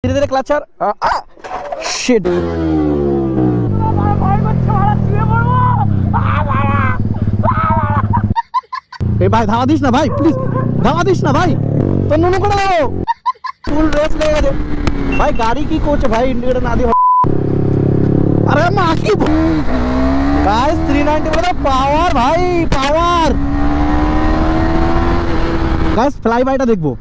ধীরে ধীরে clutcher sheet এই ভাই ধাওয়া দিস না ভাই, প্লিজ ধাওয়া দিস না ভাই, তোর নুনু করে দাও। ফুল রেস লেগে গেছে ভাই, গাড়ি কি করছে ভাই, ইন্ডিকেটর না দিয়ে। আরে মা কি গাইস 390 বলে পাওয়ার ভাই, পাওয়ার গাইস। ফ্লাই বাইটা দেখবো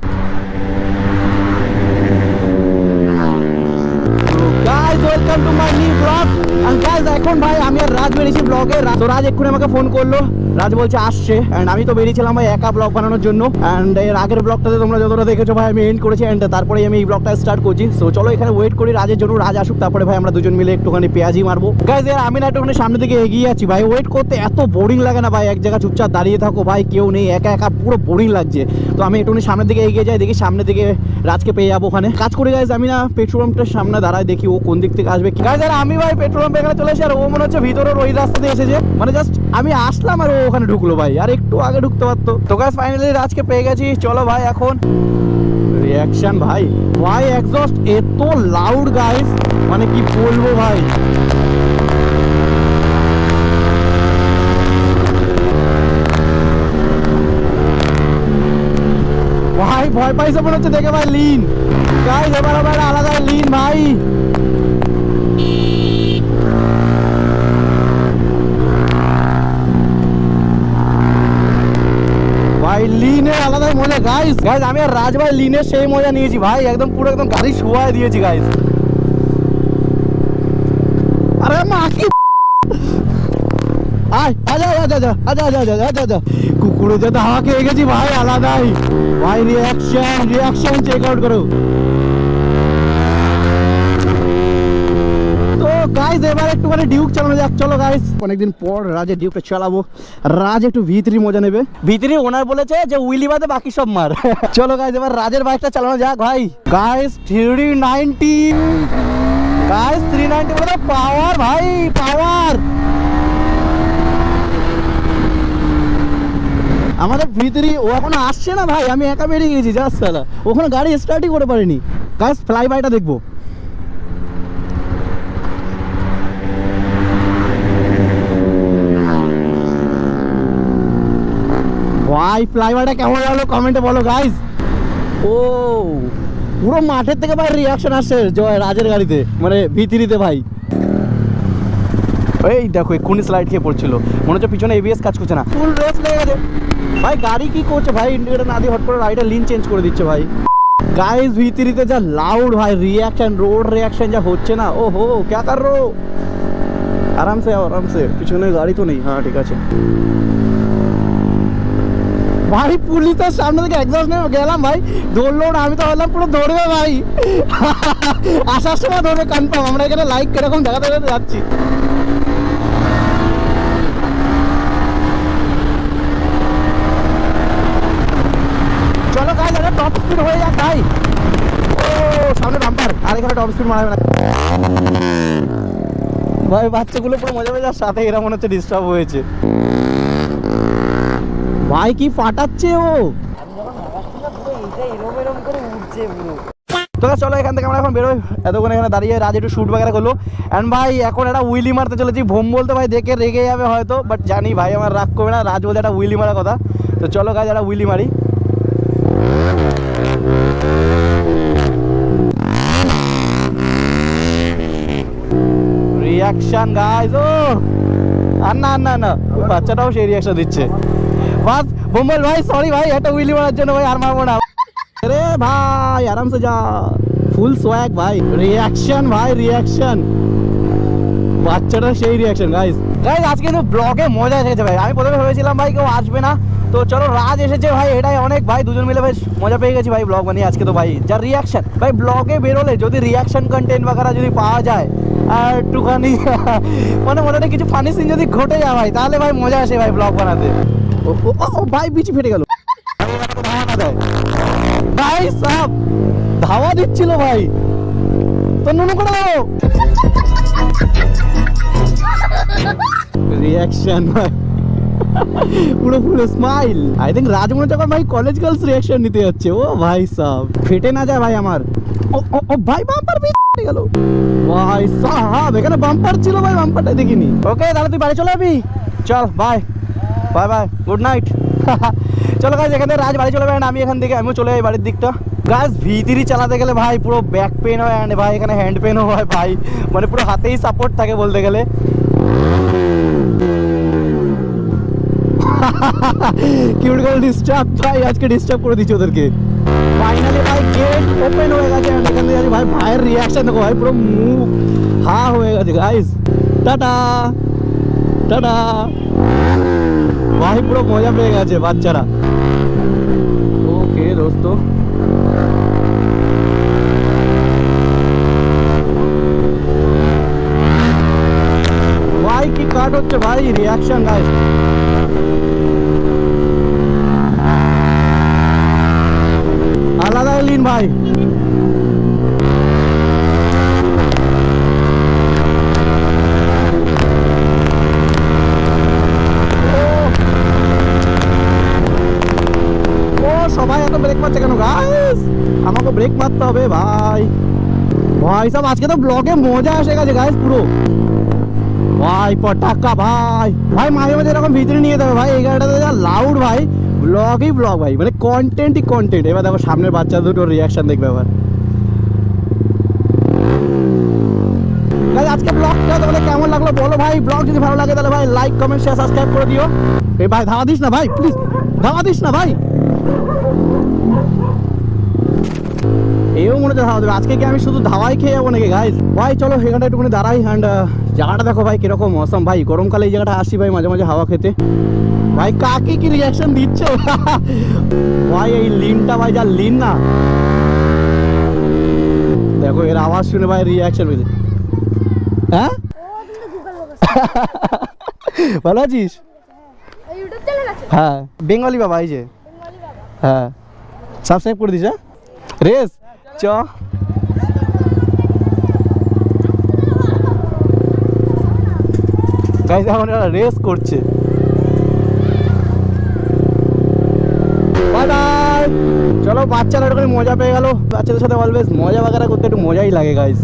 guys, welcome to my new blog. And guys এখন ভাই আমি আর রাজ বেরিয়েছি ব্লগে। তো রাজ এক্ষুনি আমাকে ফোন করলো, রাজ বলছে আসছে। এন্ড আমি তো বেরিয়েছিলাম ভাই একা ব্লগ বানানোর জন্য। এন্ড এর আগের ব্লগটাতে তোমরা যতটা দেখেছো ভাই আমি এন্ড করেছি, এন্ড তারপরে আমি এই ব্লগটা স্টার্ট করছি। সো চলো এখানে ওয়েট করি রাজের জন্য, রাজ আসুক, তারপরে ভাই আমরা দুজন মিলে একটুখানি পেঁয়াজি মারবো। গাইস আমি না একটুখানি সামনের দিকে এগিয়ে যাচ্ছি ভাই, ওয়েট করতে এত বোরিং লাগে না ভাই, এক জায়গায় চুপচাপ দাঁড়িয়ে থাকো ভাই, কেউ নেই, একা একা পুরো বোরিং লাগছে। তো আমি একটুখানি সামনের দিকে এগিয়ে যাই, দেখি সামনের দিকে রাজকে পেয়ে যাবো ওখানে কাজ করে। গাইস আমি না পেট্রোল পাম্পটার সামনে দাঁড়ায়, দেখি ও কোন দিক থেকে আসবে। গাইস আমি ভাই পেট্রোল পাম্পে এখানে চলে এসে, আর ও মনে হচ্ছে ভিতরের ওই রাস্তা দিয়ে এসেছে, মানে জাস্ট আমি আসলাম আর ও ওখানে ঢুকলো ভাই, আর একটু আগে ঢুকতে পারতো। তো গাইস ফাইনালি রাজকে পেয়ে গেছি। চলো ভাই এখন রিয়াকশন ভাই, ভাই এক্সস্ট এত লাউড গাইস, মানে কি বলবো ভাই। ভাই ভয় পাইছে মনে হচ্ছে দেখে ভাই, লিন গাইস এবার আবার আলাদা লিন ভাই। ভাই লিনের আলাদাই মজা গাইস। গাইস আমি আর রাজ ভাই লিনের সেই মজা নিয়েছি ভাই, একদম পুরো একদম গাড়ি শোয়ায় দিয়েছি গাইস। আরে মা কি আয় আজা আজা আজা আজা আজা আজা আজা, কুকুরে যাতে হাওয়া খেয়ে গেছি ভাই, আলাদাই ভাই। রিয়াকশন চেক আউট করো। তো গাইস এবার একটুখানি ডিউক চালানো যাক, চলো গাইস। অনেকদিন পর রাজের ডিউকটা চালাবো, রাজ একটু ভিতরি মজা নেবে। ভিতরি ওনার বলেছে যে উইলি বাদে বাকি সব মার। চলো গাইস এবার রাজের বাইকটা চালানো যাক ভাই। গাইস 390 গাইস 390 বলে পাওয়ার ভাই, পাওয়ার। আমাদের ভিতরি ও এখনো আসছে না ভাই, আমি একা বেরিয়ে গেছি জাস্ট সালা, ওখানে গাড়ি স্টার্টই করে পারিনি। গাইস ফ্লাই বাইটা দেখবো ভাই, ফ্লাইওভারটা কেমন লাগলো কমেন্টে বলো গাইস। ও পুরো মাঠের থেকে ভাই রিয়াকশন আসছে জয় রাজের গাড়িতে, মানে ভিতরিতে ভাই। এই দেখো এক্ষুনি স্লাইড খেয়ে পড়ছিল, মনে হচ্ছে পিছনে এবিএস কাজ করছে না, ফুল রেস লেগে গেছে ভাই। গাড়ি কি করছে ভাই, ইন্ডিকেটর না দিয়ে হট করে রাইডার লিন চেঞ্জ করে দিচ্ছে ভাই। গাইস ভিতরিতে যা লাউড ভাই রিয়াকশন, রোড রিয়াকশন যা হচ্ছে না, ও হো ক্যা কর রো। আরামসে পিছনে গাড়ি তো নেই, হ্যাঁ ঠিক আছে ভাই। পুলিশের সামনে থেকে এক্সস্ট নিয়ে গেলাম ভাই, ধরলো না, আমি তো ভাবলাম পুরো ধরবে ভাই। আসার সময় ধরবে কনফার্ম। আমরা এখানে লাইক কিরকম দেখাতে যাচ্ছি। চলো গাইস এটা টপ স্পিড হয়ে যাক ভাই। ও সামনে বাম্পার, আর এখানে টপ স্পিড মারা যাবে না ভাই। বাচ্চাগুলো পুরো মজা পেয়ে যার সাথে, এরা মনে হচ্ছে ডিস্টার্ব হয়েছে ভাই। কি ফাটাচ্ছে ও, তো চলো এখান থেকে আমরা এখন বেরোই। এতক্ষণ এখানে দাঁড়িয়ে রাজ একটু শুট বাগেরা করলো। অ্যান্ড ভাই এখন একটা উইলি মারতে চলেছি। ভোম বলতে ভাই দেখে রেগে যাবে হয়তো, বাট জানি ভাই আমার রাগ করবে না, রাজ বলতে একটা উইলি মারার কথা। তো চলো গাইস একটা উইলি মারি। রিয়াকশন গাইস, ও আর না বাচ্চাটাও সেই রিয়াকশন দিচ্ছে। বাস ভোম্বল ভাই সরি ভাই, একটা উইলি মারার জন্য ভাই আর মারবো না। আরে ভাই আরামসে যা, ফুল সোয়াগ ভাই। রিয়াকশন ভাই রিয়াকশন, বাচ্চাটা সেই রিয়াকশন গাইস। আজকে কিন্তু ব্লগে মজা এসেছে ভাই। আমি প্রথমে ভেবেছিলাম ভাই কেউ আসবে না, তো চলো রাজ এসেছে ভাই, এটাই অনেক ভাই। দুজন মিলে ভাই মজা পেয়ে গেছি ভাই ব্লগ বানিয়ে আজকে। তো ভাই যা রিয়াকশন ভাই, ব্লগে বেরোলে যদি রিয়াকশন কন্টেন্ট বাগারা যদি পাওয়া যায় আর একটুখানি মানে মোটামুটি কিছু ফানি সিন যদি ঘটে যায় ভাই, তাহলে ভাই মজা আসে ভাই ব্লগ বানাতে। ও ভাই বিচি ফেটে গেল ভাই, সব ধাওয়া দিচ্ছিল ভাই, তো নুনু করে দাও। রিয়াকশন ভাই পুরো ফুল স্মাইল। আই থিঙ্ক রাজমোহন যখন ভাই কলেজ গার্লস রিয়াকশন নিতে যাচ্ছে, ও ভাই সব ফেটে না যায় ভাই আমার। ও ও ও ভাই বাম্পার পেয়ে গেল ভাই সাহাব, এখানে বাম্পার ছিল ভাই, বাম্পারটা দেখিনি। ওকে তাহলে তুই বাড়ি চলে যাবি, চল bye bye bye, good night. চলো গাইজ, এখান থেকে রাজ বাড়ি চলে যাবে, আমি এখান থেকে আমিও চলে যাই বাড়ির দিকটা। গাইজ V3 চালাতে গেলে ভাই পুরো ব্যাক পেন হয়, অ্যান্ড ভাই এখানে হ্যান্ড পেনও হয় ভাই, মানে পুরো হাতেই সাপোর্ট থাকে বলতে গেলে। কিউট গার্ল ডিস্টার্ব ভাই, আজকে ডিস্টার্ব করে দিচ্ছি ওদেরকে। ফাইনালি ভাই গেট ওপেন হয়ে গেছে, এখান থেকে ভাই ভাইয়ের রিয়াকশন দেখো ভাই, পুরো মুখ হা হয়ে গেছে গাইজ। টাটা টাটা ভাই, পুরো মজা পেয়ে গেছে বাচ্চারা। ওকে দোস্ত, ভাই কি কাট হচ্ছে ভাই, রিয়াকশন গাইজ। আলাদা লিন ভাই, সবাই এত ব্রেক মারছে কেন গাইস, আমাকে ব্রেক মারতে হবে ভাই। ভাই সব আজকে তো ব্লগে মজা এসে গেছে গাইস পুরো ভাই, পটাকা ভাই। ভাই মাঝে মাঝে এরকম ভিতরে নিয়ে যাবে ভাই, এই গাড়িটাতে যা লাউড ভাই, ব্লগই ব্লগ ভাই, মানে কন্টেন্টই কন্টেন্ট। এবার দেখো সামনের বাচ্চা দুটো রিয়াকশন দেখবে আবার। আজকে ব্লগটা তোমাদের কেমন লাগলো বলো ভাই, ব্লগ যদি ভালো লাগে তাহলে ভাই লাইক কমেন্ট শেয়ার সাবস্ক্রাইব করে দিও। এই ভাই ধাওয়া দিস না ভাই, প্লিজ ধাওয়া দিস না ভাই, এও মনে হচ্ছে ধাওয়া দেবে। আজকে কি আমি শুধু ধাওয়াই খেয়ে যাবো নাকি গাইজ? ভাই চলো এখানটা একটুখানি দাঁড়াই, অ্যান্ড জায়গাটা দেখো ভাই কিরকম অসম ভাই, গরমকালে এই জায়গাটা আসি ভাই মাঝে মাঝে হাওয়া খেতে। ভাই কাকে কি রিয়াকশন দিচ্ছ ভাই, এই লিনটা ভাই যা লিন না, দেখো এর আওয়াজ শুনে ভাই রিয়াকশন হয়েছে। হ্যাঁ ভালো আছিস? হ্যাঁ বেঙ্গলি বাবা, এই যে হ্যাঁ সাবস্ক্রাইব করে দিস। হ্যাঁ রেস চ গাইস, এখন এরা রেস করছে। চলো বাচ্চারা একটু মজা পেয়ে গেল, বাচ্চাদের সাথে অলওয়েজ মজা বাগারা করতে একটু মজাই লাগে গাইস।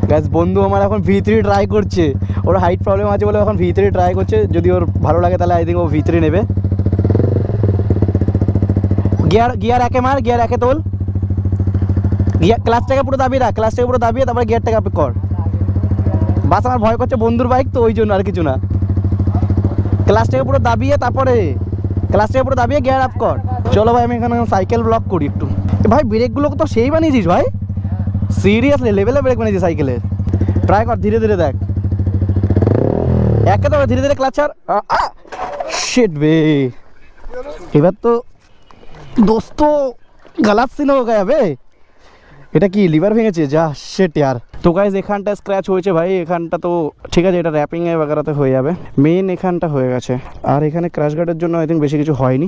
গাইস বন্ধু আমার এখন V3 ট্রাই করছে, ওর হাইট প্রবলেম আছে বলে এখন V3 ট্রাই করছে, যদি ওর ভালো লাগে তাহলে আই থিঙ্ক ও V3 নেবে। গিয়ার একে মার, গিয়ার একে তোল, ক্লাসটাকে পুরো দাবিয়ে রাখ, ক্লাসটাকে পুরো দাবিয়ে তারপরে গিয়ারটাকে আপ কর। বাস আমার ভয় করছে বন্ধুর বাইক তো, ওই জন্য আর কিছু না। ক্লাসটাকে পুরো দাবিয়ে তারপরে ক্লাসটাকে পুরো দাবিয়ে গিয়ার আপ কর। চলো ভাই আমি এখানে সাইকেল ব্লক করি একটু। ভাই ব্রেকগুলো তো সেই বানিয়েছিস ভাই, সিরিয়াসলি লেভেলে ব্রেক বানিয়েছিস সাইকেলের। ট্রাই কর, ধীরে ধীরে দেখ, একে তো ধীরে ধীরে ক্লাচ ছাড়। শিট বে, এবার তো দোস্ত গলত সিন হয়ে গয়া বে। এটা কি লিভার ভেঙেছে? যা শিট ইয়ার। তো গাইজ এখানটা স্ক্র্যাচ হয়েছে ভাই, এখানটা তো ঠিক আছে, এটা র্যাপিং এ বাগারাতে হয়ে যাবে, মেন এখানটা হয়ে গেছে। আর এখানে ক্র্যাশ গার্ডের জন্য আই থিঙ্ক বেশি কিছু হয়নি।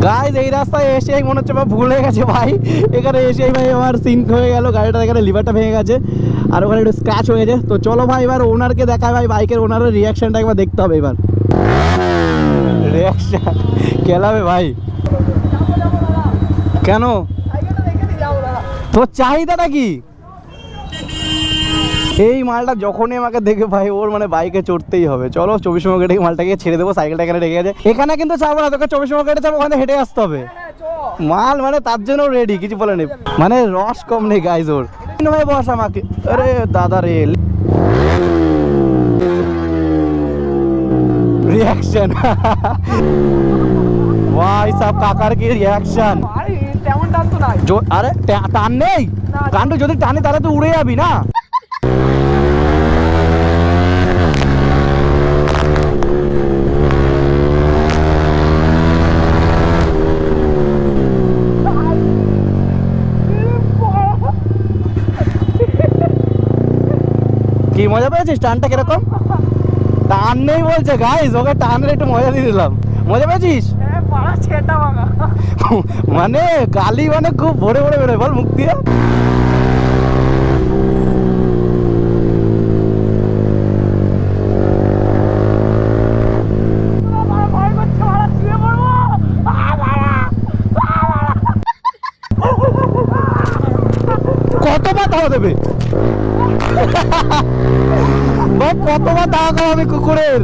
গাইজ এই রাস্তায় এসেই মনে হচ্ছে ভুল হয়ে গেছে ভাই, এখানে এসেই ভাই আমার সিঙ্ক হয়ে গেল, গাড়িটা এখানে লিভারটা ভেঙে গেছে আর ওখানে একটু স্ক্র্যাচ হয়ে গেছে। তো চলো ভাই এবার ওনারকে দেখায় ভাই, বাইকের ওনারের রিয়াকশনটা একবার দেখতে হবে। এবার রিয়াকশন কেলাবে ভাই, কেন তোর চাহিদাটা কি? এই মালটা যখনই আমাকে দেখে ভাই ওর মানে বাইকে চড়তেই হবে। চলো 24 নম্বর গেটে মালটাকে ছেড়ে দেবো, সাইকেলটা এখানে রেখে গেছে, এখানে কিন্তু যাবো না, তোকে 24 নম্বর গেটে যাবো, ওখানে হেঁটে আসতে হবে। মাল মানে তার জন্য রেডি, কিছু বলে নেই, মানে রস কম নেই গাইজ ওর। ভাই বস আমাকে, আরে দাদা রে রিয়াকশন ভাই সব কাকার কি রিয়াকশন। আরে টান নেই, কান্ড যদি টানি তাহলে তো উড়ে যাবি না। কি মজা পেয়েছিস? টানটা কিরকম? টান নেই বলছে গাইস, ওকে টানের একটু মজা দিয়ে দিলাম। মজা পেয়েছিস? মানে গালি মানে খুব ভরে ভরে বেরোয় বল মুখ দিয়ে। টাকা দেবে ভাই, কতবার টাকা খাওয়াবে কুকুরের।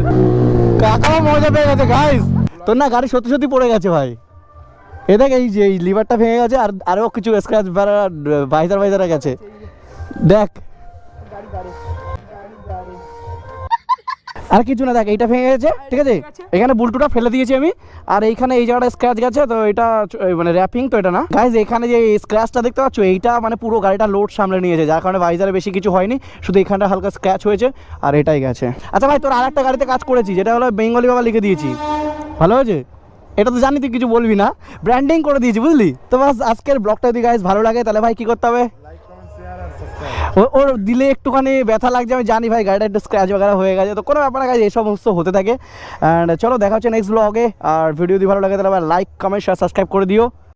কাকাও মজা পেয়ে গেছে গাইস। তোর না গাড়ি সত্যি সত্যি পড়ে গেছে ভাই। এ দেখ, এই যে এই লিভারটা ভেঙে গেছে, আর আরও কিছু স্ক্র্যাচ ভাইজার গেছে দেখ। আর কিছু না, দেখ এইটা ভেঙে গেছে, ঠিক আছে। এখানে বুলটুটা ফেলে দিয়েছি আমি, আর এইখানে এই জায়গাটা স্ক্র্যাচ গেছে, তো এটা মানে র্যাপিং তো এটা না গাইজ। এখানে যে স্ক্র্যাচটা দেখতে পাচ্ছ, এইটা মানে পুরো গাড়িটা লোড সামলে নিয়েছে, যার কারণে ভাইজারে বেশি কিছু হয়নি, শুধু এখানটা হালকা স্ক্র্যাচ হয়েছে, আর এটাই গেছে। আচ্ছা ভাই, তোর আর একটা গাড়িতে কাজ করেছি, যেটা হলো বেঙ্গলি বাবা লিখে দিয়েছি, ভালো হয়েছে। এটা তো জানি তুই কিছু বলবি না, ব্র্যান্ডিং করে দিয়েছি বুঝলি তো। বাস আজকের ব্লগটা যদি গাইজ ভালো লাগে, তাহলে ভাই কি করতে হবে, ওর দিলে একটুখানি ব্যথা লাগছে আমি জানি ভাই, গাড়িটা একটু স্ক্র্যাচ বগেরা হয়ে গেছে, তো কোনো ব্যাপার না, এই সমস্ত হতে থাকে। অ্যান্ড চলো দেখা হচ্ছে নেক্সট ব্লগে। আর ভিডিও যদি ভালো লাগে তাহলে লাইক, কমেন্ট, শেয়ার, সাবস্ক্রাইব করে দিও।